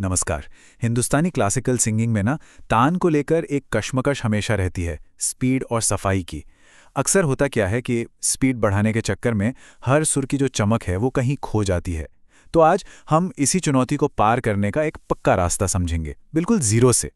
नमस्कार। हिंदुस्तानी classical singing में ना तान को लेकर एक कश्मकश हमेशा रहती है, स्पीड और सफाई की। अक्सर होता क्या है कि स्पीड बढ़ाने के चक्कर में हर सुर की जो चमक है वो कहीं खो जाती है। तो आज हम इसी चुनौती को पार करने का एक पक्का रास्ता समझेंगे, बिल्कुल जीरो से।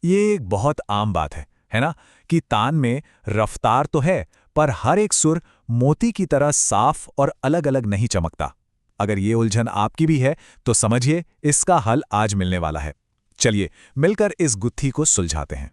ये एक बहुत आम बात है ना, कि तान में रफ्तार तो है, पर हर एक सुर मोती की तरह साफ और अलग अलग नहीं चमकता। अगर ये उलझन आपकी भी है तो समझिए, इसका हल आज मिलने वाला है। चलिए मिलकर इस गुत्थी को सुलझाते हैं।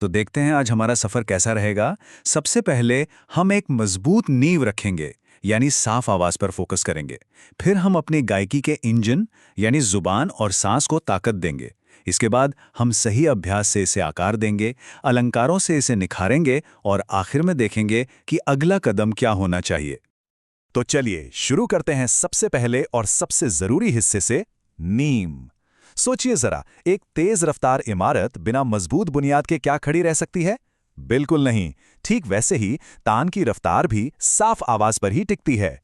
तो देखते हैं आज हमारा सफर कैसा रहेगा। सबसे पहले हम एक मजबूत नींव रखेंगे, यानी साफ आवाज पर फोकस करेंगे। फिर हम अपनी गायकी के इंजन यानी जुबान और सांस को ताकत देंगे। इसके बाद हम सही अभ्यास से इसे आकार देंगे, अलंकारों से इसे निखारेंगे और आखिर में देखेंगे कि अगला कदम क्या होना चाहिए। तो चलिए शुरू करते हैं सबसे पहले और सबसे जरूरी हिस्से से, नींव। सोचिए जरा, एक तेज रफ्तार इमारत बिना मजबूत बुनियाद के क्या खड़ी रह सकती है? बिल्कुल नहीं। ठीक वैसे ही तान की रफ्तार भी साफ आवाज पर ही टिकती है।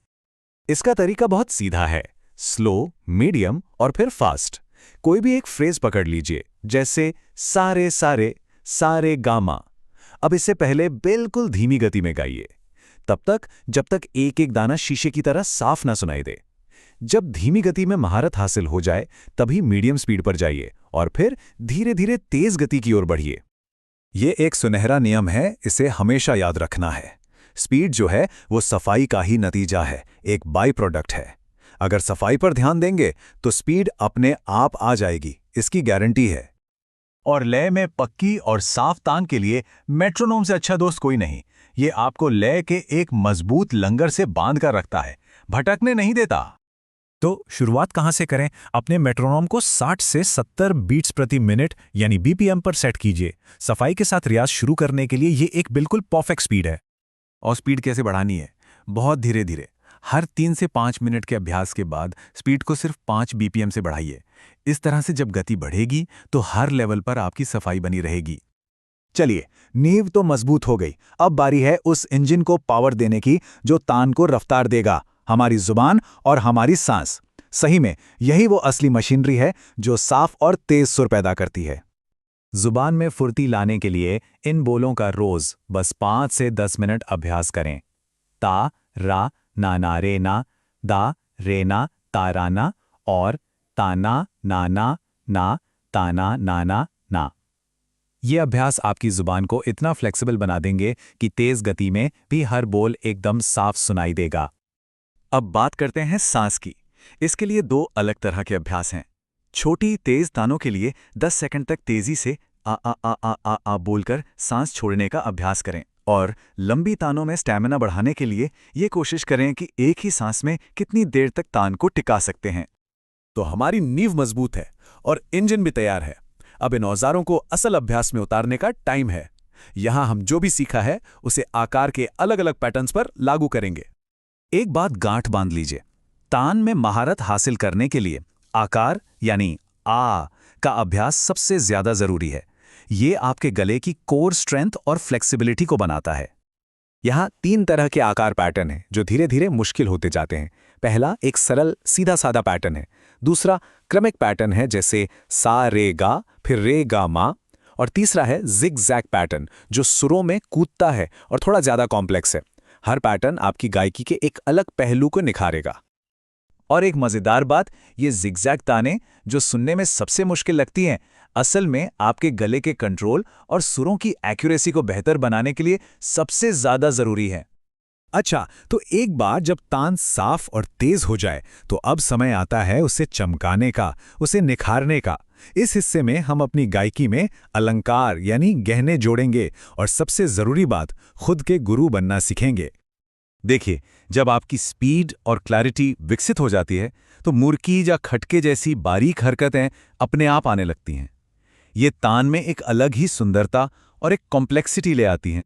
इसका तरीका बहुत सीधा है, स्लो, मीडियम और फिर फास्ट। कोई भी एक फ्रेज पकड़ लीजिए, जैसे सारे सारे सारे गामा। अब इससे पहले बिल्कुल धीमी गति में गाइए, तब तक जब तक एक एक दाना शीशे की तरह साफ ना सुनाई दे। जब धीमी गति में महारत हासिल हो जाए तभी मीडियम स्पीड पर जाइए और फिर धीरे धीरे तेज गति की ओर बढ़िए। ये एक सुनहरा नियम है, इसे हमेशा याद रखना है। स्पीड जो है वो सफाई का ही नतीजा है, एक बाई प्रोडक्ट है। अगर सफाई पर ध्यान देंगे तो स्पीड अपने आप आ जाएगी, इसकी गारंटी है। और लय में पक्की और साफ तान के लिए मेट्रोनोम से अच्छा दोस्त कोई नहीं। ये आपको लय के एक मजबूत लंगर से बांध कर रखता है, भटकने नहीं देता। तो शुरुआत कहां से करें? अपने मेट्रोनोम को 60 से 70 बीट्स प्रति मिनट यानी बीपीएम पर सेट कीजिए। सफाई के साथ रियाज शुरू करने के लिए ये एक बिल्कुल परफेक्ट स्पीड है। और स्पीड कैसे बढ़ानी है? बहुत धीरे धीरे। हर 3 से 5 मिनट के अभ्यास के बाद स्पीड को सिर्फ 5 बीपीएम से बढ़ाइए। इस तरह से जब गति बढ़ेगी तो हर लेवल पर आपकी सफाई बनी रहेगी। चलिए, नींव तो मजबूत हो गई, अब बारी है उस इंजन को पावर देने की जो तान को रफ्तार देगा, हमारी जुबान और हमारी सांस। सही में यही वो असली मशीनरी है जो साफ और तेज सुर पैदा करती है। जुबान में फुर्ती लाने के लिए इन बोलों का रोज बस 5 से 10 मिनट अभ्यास करें। ता रा ना ना रे ना, दा रे ना तारा ना, और ताना नाना ना ताना नाना ना। ये अभ्यास आपकी जुबान को इतना फ्लेक्सिबल बना देंगे कि तेज गति में भी हर बोल एकदम साफ सुनाई देगा। अब बात करते हैं सांस की। इसके लिए 2 अलग तरह के अभ्यास हैं। छोटी तेज तानों के लिए 10 सेकंड तक तेजी से आ आ आ आ आ आ बोलकर सांस छोड़ने का अभ्यास करें, और लंबी तानों में स्टैमिना बढ़ाने के लिए ये कोशिश करें कि एक ही सांस में कितनी देर तक तान को टिका सकते हैं। तो हमारी नींव मजबूत है और इंजन भी तैयार है। अब इन औजारों को असल अभ्यास में उतारने का टाइम है। यहां हम जो भी सीखा है उसे आकार के अलग अलग पैटर्न्स पर लागू करेंगे। एक बात गांठ बांध लीजिए, तान में महारत हासिल करने के लिए आकार यानी आ का अभ्यास सबसे ज्यादा जरूरी है। ये आपके गले की कोर स्ट्रेंथ और फ्लेक्सिबिलिटी को बनाता है। यहाँ 3 तरह के आकार पैटर्न हैं जो धीरे धीरे मुश्किल होते जाते हैं। पहला एक सरल सीधा साधा पैटर्न है। दूसरा क्रमिक पैटर्न है, जैसे सा रे गा फिर रे गा मा। और तीसरा है जिग जैग पैटर्न, जो सुरों में कूदता है और थोड़ा ज्यादा कॉम्प्लेक्स है। हर पैटर्न आपकी गायकी के एक अलग पहलू को निखारेगा। और एक मजेदार बात, ये जिगजैग ताने जो सुनने में सबसे मुश्किल लगती हैं, असल में आपके गले के कंट्रोल और सुरों की एक्यूरेसी को बेहतर बनाने के लिए सबसे ज्यादा जरूरी है। अच्छा, तो एक बार जब तान साफ और तेज हो जाए तो अब समय आता है उसे चमकाने का, उसे निखारने का। इस हिस्से में हम अपनी गायकी में अलंकार यानी गहने जोड़ेंगे और सबसे जरूरी बात, खुद के गुरु बनना सीखेंगे। देखिए, जब आपकी स्पीड और क्लैरिटी विकसित हो जाती है तो मुर्की या खटके जैसी बारीक हरकतें अपने आप आने लगती हैं। ये तान में एक अलग ही सुंदरता और एक कॉम्प्लेक्सिटी ले आती हैं।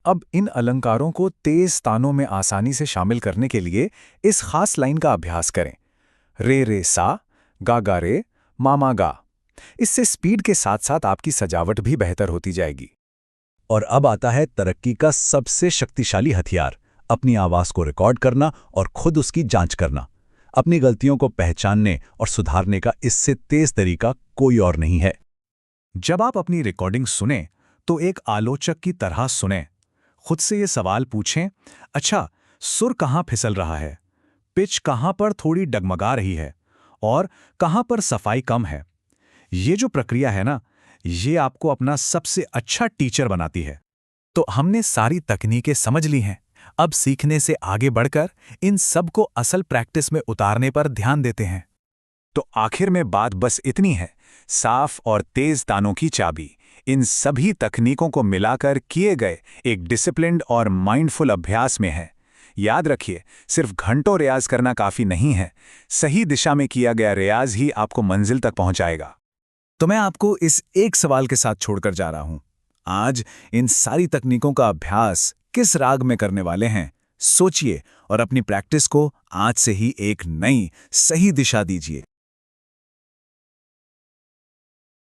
अब इन अलंकारों को तेज तानों में आसानी से शामिल करने के लिए इस खास लाइन का अभ्यास करें, रे रे सा, गा गा रे, मामा गा। इससे स्पीड के साथ साथ आपकी सजावट भी बेहतर होती जाएगी। और अब आता है तरक्की का सबसे शक्तिशाली हथियार, अपनी आवाज को रिकॉर्ड करना और खुद उसकी जांच करना। अपनी गलतियों को पहचानने और सुधारने का इससे तेज तरीका कोई और नहीं है। जब आप अपनी रिकॉर्डिंग सुने तो एक आलोचक की तरह सुने। खुद से ये सवाल पूछें, अच्छा, सुर कहाँ फिसल रहा है, पिच कहाँ पर थोड़ी डगमगा रही है और कहाँ पर सफाई कम है। ये जो प्रक्रिया है ना, ये आपको अपना सबसे अच्छा टीचर बनाती है। तो हमने सारी तकनीकें समझ ली हैं। अब सीखने से आगे बढ़कर इन सब को असल प्रैक्टिस में उतारने पर ध्यान देते हैं। तो आखिर में बात बस इतनी है, साफ और तेज तानों की चाबी इन सभी तकनीकों को मिलाकर किए गए एक डिसिप्लिन्ड और माइंडफुल अभ्यास में है। याद रखिए, सिर्फ घंटों रियाज करना काफी नहीं है, सही दिशा में किया गया रियाज ही आपको मंजिल तक पहुंचाएगा। तो मैं आपको इस एक सवाल के साथ छोड़कर जा रहा हूं। आज इन सारी तकनीकों का अभ्यास किस राग में करने वाले हैं, सोचिए और अपनी प्रैक्टिस को आज से ही एक नई, सही दिशा दीजिए।